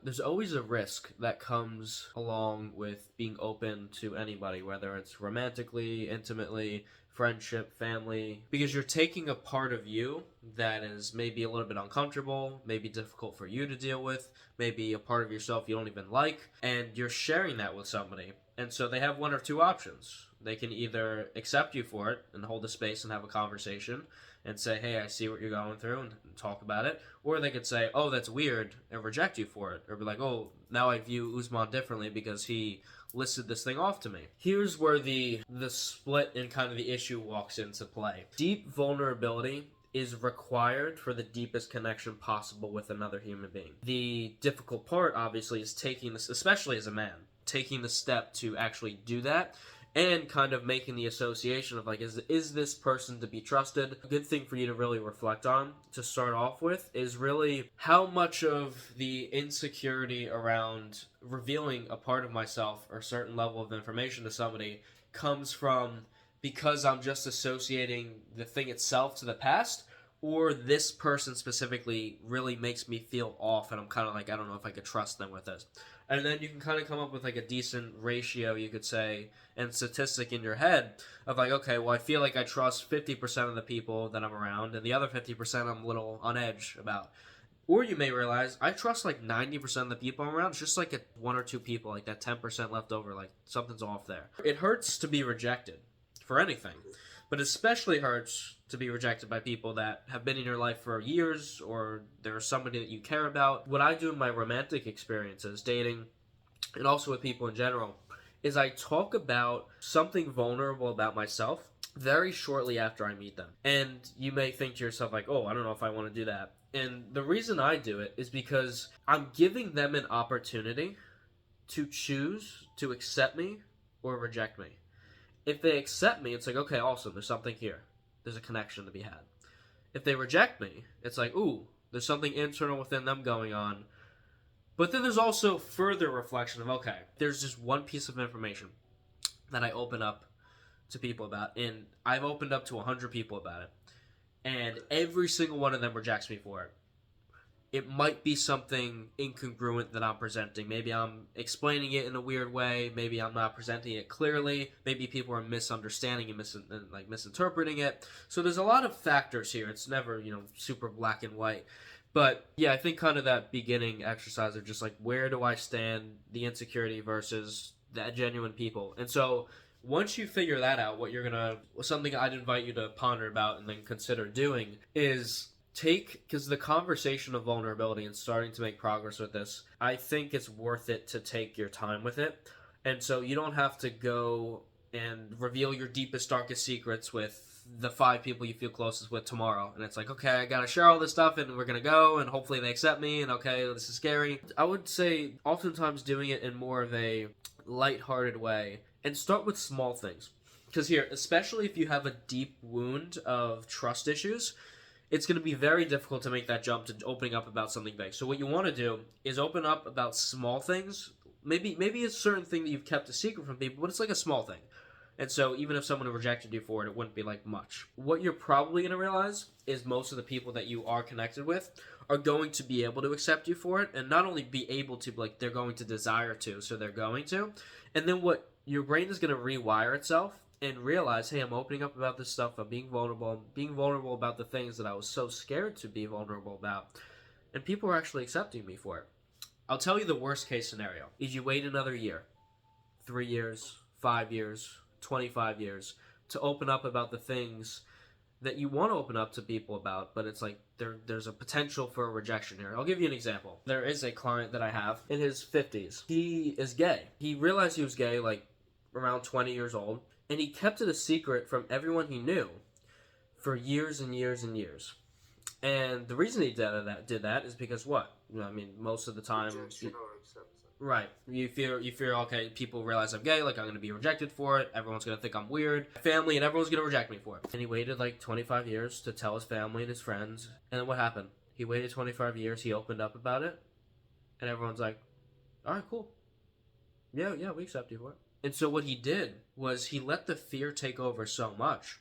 There's always a risk that comes along with being open to anybody, whether it's romantically, intimately, friendship, family, because you're taking a part of you that is maybe a little bit uncomfortable, maybe difficult for you to deal with, maybe a part of yourself you don't even like, and you're sharing that with somebody. And so they have one or two options. They can either accept you for it and hold the space and have a conversation and say, hey, I see what you're going through and talk about it. Or they could say, oh, that's weird and reject you for it. Or be like, oh, now I view Usman differently because he listed this thing off to me. Here's where the split and kind of the issue walks into play. Deep vulnerability is required for the deepest connection possible with another human being. The difficult part, obviously, is taking this, especially as a man, taking the step to actually do that and kind of making the association of like, is this person to be trusted? A good thing for you to really reflect on to start off with is really how much of the insecurity around revealing a part of myself or a certain level of information to somebody comes from because I'm just associating the thing itself to the past, or this person specifically really makes me feel off and I'm kind of like, I don't know if I could trust them with this. And then you can kind of come up with like a decent ratio, you could say, and statistic in your head of like, okay, well, I feel like I trust 50% of the people that I'm around, and the other 50% I'm a little on edge about. Or you may realize I trust like 90% of the people I'm around. It's just like one or two people, like that 10% left over, like something's off there. It hurts to be rejected for anything, but especially hurts to be rejected by people that have been in your life for years or there's somebody that you care about. What I do in my romantic experiences, dating, and also with people in general, is I talk about something vulnerable about myself very shortly after I meet them. And you may think to yourself, like, oh, I don't know if I want to do that. And the reason I do it is because I'm giving them an opportunity to choose to accept me or reject me. If they accept me, it's like, okay, awesome, there's something here. There's a connection to be had. If they reject me, it's like, ooh, there's something internal within them going on. But then there's also further reflection of, okay, there's just one piece of information that I open up to people about, and I've opened up to 100 people about it, and every single one of them rejects me for it. It might be something incongruent that I'm presenting. Maybe I'm explaining it in a weird way. Maybe I'm not presenting it clearly. Maybe people are misunderstanding and misinterpreting it. So there's a lot of factors here. It's never, super black and white. But yeah, I think kind of that beginning exercise of just like, where do I stand, the insecurity versus that genuine people. And so once you figure that out, something I'd invite you to ponder about and then consider doing is because the conversation of vulnerability and starting to make progress with this, I think it's worth it to take your time with it. And so you don't have to go and reveal your deepest, darkest secrets with the 5 people you feel closest with tomorrow. And it's like, okay, I gotta share all this stuff and we're gonna go and hopefully they accept me and okay, this is scary. I would say oftentimes doing it in more of a lighthearted way and start with small things. Because here, especially if you have a deep wound of trust issues, it's going to be very difficult to make that jump to opening up about something big. So what you want to do is open up about small things. Maybe it's a certain thing that you've kept a secret from people, but it's like a small thing. And so even if someone rejected you for it, it wouldn't be like much. What you're probably going to realize is most of the people that you are connected with are going to be able to accept you for it, and not only be able to, like they're going to desire to, so they're going to. And then what your brain is going to rewire itself and realize, hey, I'm opening up about this stuff. I'm being vulnerable about the things that I was so scared to be vulnerable about. And people are actually accepting me for it. I'll tell you the worst case scenario is you wait another year, 3 years, 5 years, 25 years to open up about the things that you want to open up to people about, but it's like there's a potential for a rejection here. I'll give you an example. There is a client that I have in his 50s. He is gay. He realized he was gay like around 20 years old. And he kept it a secret from everyone he knew for years and years and years. And the reason he did that is because what? Most of the time, right? You fear okay, people realize I'm gay, like I'm gonna be rejected for it. Everyone's gonna think I'm weird, family, and everyone's gonna reject me for it. And he waited like 25 years to tell his family and his friends. And then what happened? He waited 25 years. He opened up about it, and everyone's like, "All right, cool. Yeah, we accept you for it." And so what he did was he let the fear take over so much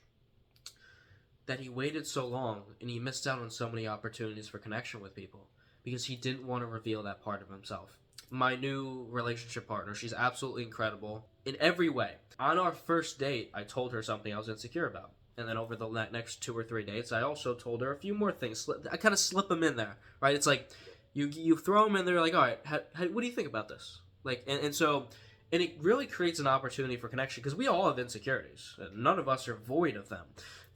that he waited so long and he missed out on so many opportunities for connection with people. because he didn't want to reveal that part of himself. My new relationship partner, she's absolutely incredible in every way. On our first date, I told her something I was insecure about. And then over the next 2 or 3 dates, I also told her a few more things. I kind of slip them in there, right? It's like you throw them in there, like, all right, what do you think about this? Like, and it really creates an opportunity for connection because we all have insecurities. None of us are void of them.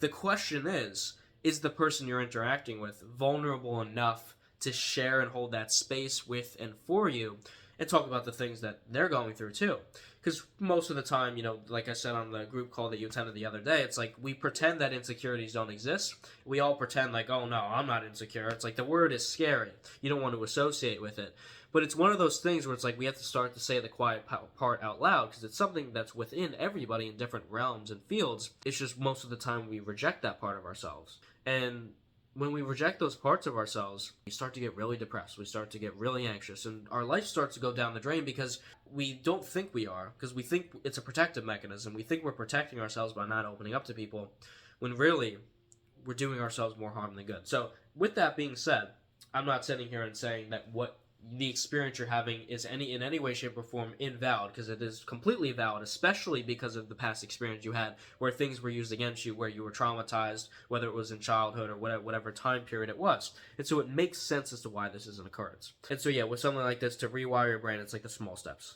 The question is the person you're interacting with vulnerable enough to share and hold that space with and for you and talk about the things that they're going through too? Because most of the time, like I said on the group call that you attended the other day, it's like we pretend that insecurities don't exist. We all pretend like, oh no, I'm not insecure. It's like the word is scary. You don't want to associate with it. But it's one of those things where it's like we have to start to say the quiet part out loud because it's something that's within everybody in different realms and fields. It's just most of the time we reject that part of ourselves. And when we reject those parts of ourselves, we start to get really depressed. We start to get really anxious, and our life starts to go down the drain because we don't think we are, because we think it's a protective mechanism. We think we're protecting ourselves by not opening up to people, when really we're doing ourselves more harm than good. So, with that being said, I'm not sitting here and saying that what the experience you're having is in any way, shape, or form invalid, because it is completely valid, especially because of the past experience you had where things were used against you, where you were traumatized, whether it was in childhood or whatever time period it was. And so it makes sense as to why this is an occurrence. And so yeah, with something like this, to rewire your brain, it's like the small steps.